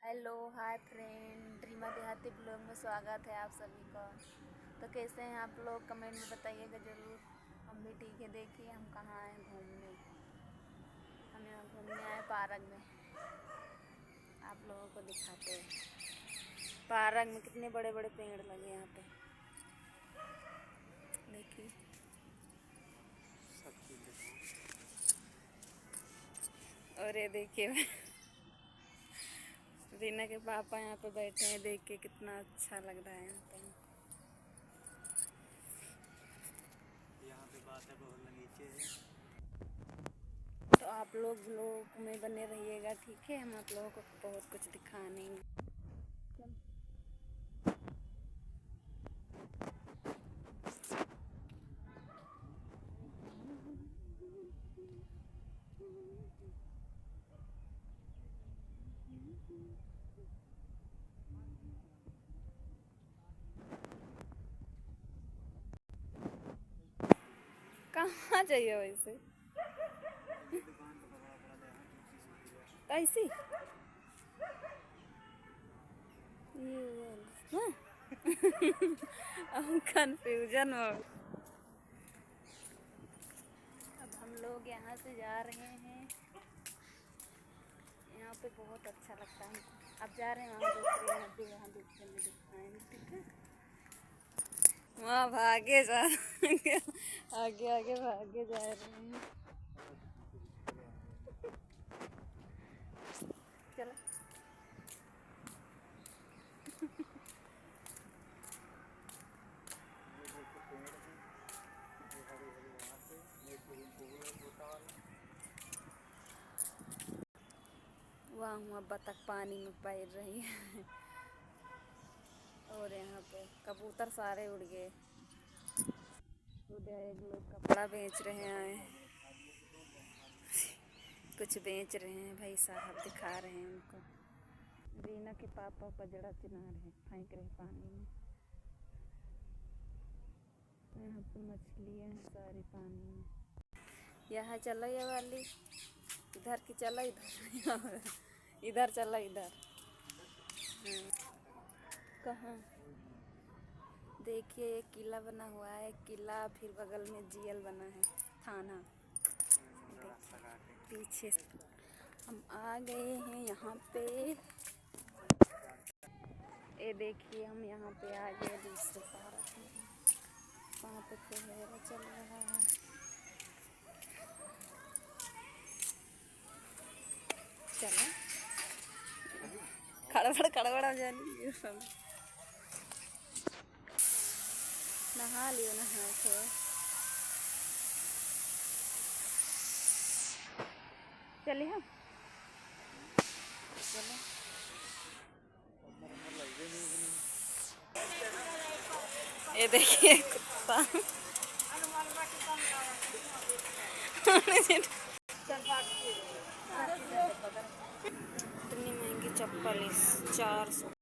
Hello hi friend, Reema देहाती blog में स्वागत है आप सभी का। तो कैसे हैं आप लोग, कमेंट में बताइएगा ज़रूर। हम भी ठीक है। देखिए हम कहाँ आए घूमने। हम यहाँ घूमने आए पार्क में। आप लोगों को दिखाते हैं पार्क में कितने बड़े बड़े पेड़ लगे यहाँ पे। देखिए और ये देखिए रीना के पापा यहाँ पे बैठे हैं। देख के कितना अच्छा लग रहा है यहाँ पे। यहाँ पे बात है बहुत नीचे है। तो आप लोग में बने रहिएगा, ठीक है। हम आप लोगों को बहुत कुछ दिखाने। कहाँ चाहिए वैसे कैसी ये हम कंफ्यूजन हो। अब हम लोग यहाँ से जा रहे हैं। यहाँ पे बहुत अच्छा लगता है हमको। अब जा रहे हैं वहाँ दूसरी नदी, वहाँ दूसरे में दिखाएंगे, ठीक है। वहाँ भागे जा आगे आगे भागे जा रहे हैं। चलो वहाँ बतख पानी में पैर रही है और यहाँ पे कबूतर सारे उड़ गए। उधर एक लोग कपड़ा बेच रहे हैं, कुछ बेच रहे हैं भाई साहब, दिखा रहे हैं उनको। रीना के पापा पजड़ा चिना रहे, फेंक रहे पानी में। यहाँ पे मछलियाँ हैं सारी पानी में। यहाँ चलो ये वाली, इधर की चलो, इधर इधर चलो, इधर। कहाँ देखिए एक किला बना हुआ है, किला, फिर बगल में जेल बना है, थाना। पीछे हम आ गए हैं यहाँ पे। ये देखिए हम यहाँ पे आ गए दूसरे पार्क में। वहाँ पे कोहरा चल रहा है। चलो खड़बड़ हो जानी। नहा लियो, नहा के चलिए हम। चलो ये देखिए कुत्ता इतनी महंगी चप्पल 400।